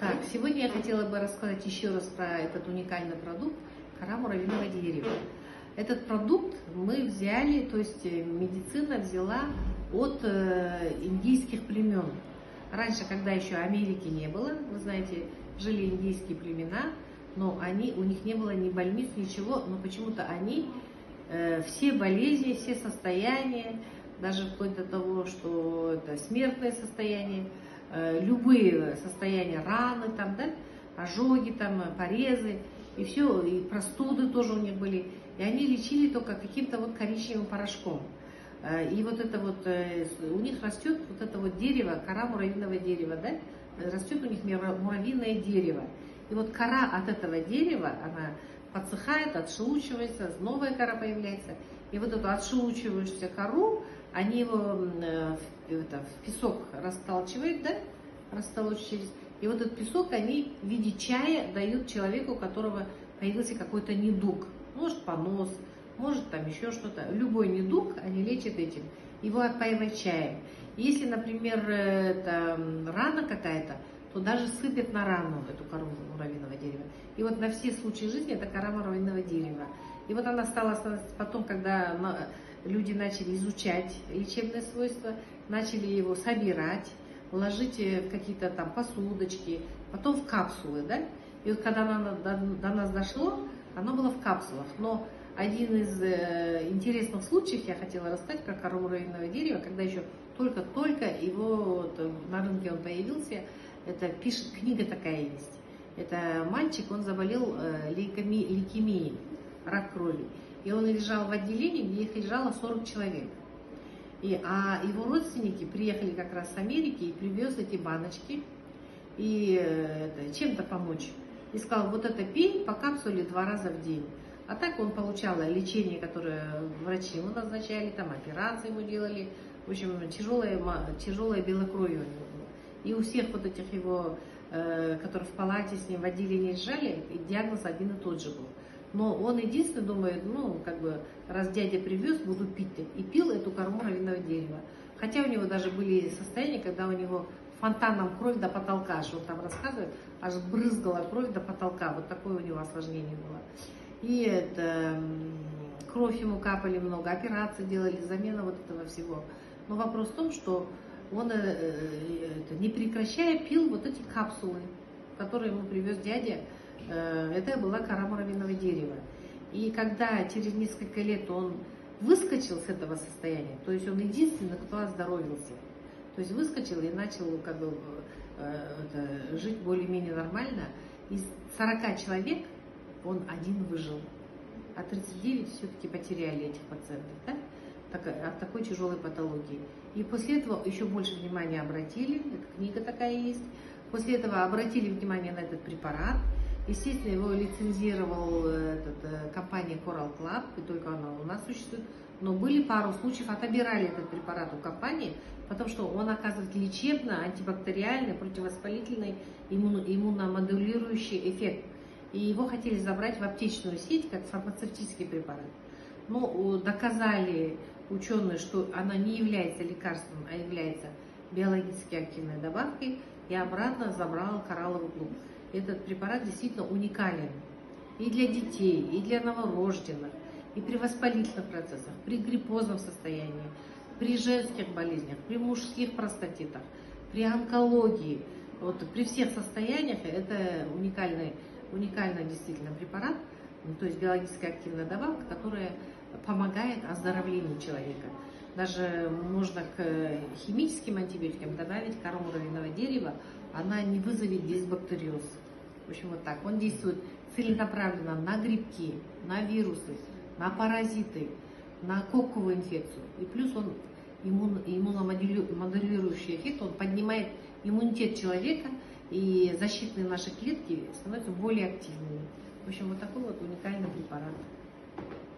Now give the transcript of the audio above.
Так, сегодня я хотела бы рассказать еще раз про этот уникальный продукт кора муравьиного дерева. Этот продукт мы взяли, то есть медицина взяла от индийских племен. Раньше, когда еще Америки не было, вы знаете, жили индийские племена, но у них не было ни больниц, ничего, но почему-то они все болезни, все состояния, даже вплоть до того, что это смертное состояние, любые состояния, раны, там, да, ожоги, там, порезы, и все, и простуды тоже у них были. И они лечили только каким-то вот коричневым порошком. И вот это вот, у них растет вот это вот дерево, кора муравьиного дерева, да, растет у них муравьиное дерево. И вот кора от этого дерева, она подсыхает, отшелучивается, новая кора появляется. И вот эту отшелучивающуюся кору, они его в песок расталчивают, да, растолочь и вот этот песок они в виде чая дают человеку, у которого появился какой-то недуг. Может понос, может там еще что-то. Любой недуг они лечат этим. Его отпаивают чаем. Если, например, это рана какая-то, то даже сыпят на рану эту кору муравьиного дерева. И вот на все случаи жизни это кора муравьиного дерева. И вот она стала потом, когда люди начали изучать лечебные свойства, начали его собирать, ложить в какие-то там посудочки, потом в капсулы, да? И вот когда оно до нас дошло, оно было в капсулах. Но один из интересных случаев я хотела рассказать про кору муравьиного дерева, когда еще только-только его на рынке он появился. Это пишет, книга такая есть. Это мальчик, он заболел лейкемией, рак крови. И он лежал в отделении, где их лежало 40 человек. А его родственники приехали как раз с Америки и привез эти баночки и чем-то помочь. И сказал, вот это пей по капсуле 2 раза в день. А так он получал лечение, которое врачи ему назначали, там операции ему делали. В общем, тяжелое белокровие у него было. И у всех вот этих его, которые в палате с ним в отделении лежали, диагноз один и тот же был. Но он единственный думает, ну, как бы, раз дядя привез, буду пить. И пил эту кору муравьиного дерева. Хотя у него даже были состояния, когда у него фонтаном кровь до потолка, что он там рассказывает, аж брызгала кровь до потолка. Вот такое у него осложнение было. И кровь ему капали много, операции делали, замена вот этого всего. Но вопрос в том, что он, не прекращая, пил вот эти капсулы, которые ему привез дядя. Это была кора муравьиного дерева. И когда через несколько лет он выскочил с этого состояния, то есть он единственный, кто оздоровился, то есть выскочил и начал как бы жить более-менее нормально, из 40 человек он один выжил, а 39 все-таки потеряли этих пациентов, да? От такой тяжелой патологии. И после этого еще больше внимания обратили, эта книга такая есть, после этого обратили внимание на этот препарат. Естественно, его лицензировал компания Coral Club, и только она у нас существует. Но были пару случаев, отобирали этот препарат у компании, потому что он оказывает лечебно, антибактериальный, противовоспалительный, иммуномодулирующий эффект. И его хотели забрать в аптечную сеть, как фармацевтический препарат. Но доказали ученые, что она не является лекарством, а является биологически активной добавкой, и обратно забрал коралловый клуб. Этот препарат действительно уникален и для детей, и для новорожденных, и при воспалительных процессах, при гриппозном состоянии, при женских болезнях, при мужских простатитах, при онкологии. Вот, при всех состояниях это уникальный действительно препарат, то есть биологически активная добавка, которая помогает оздоровлению человека. Даже можно к химическим антибиотикам добавить кору муравьиного дерева, она не вызовет дисбактериоз. В общем, вот так. Он действует целенаправленно на грибки, на вирусы, на паразиты, на кокковую инфекцию. И плюс он иммуномодулирующий эффект, он поднимает иммунитет человека, и защитные наши клетки становятся более активными. В общем, вот такой вот уникальный препарат.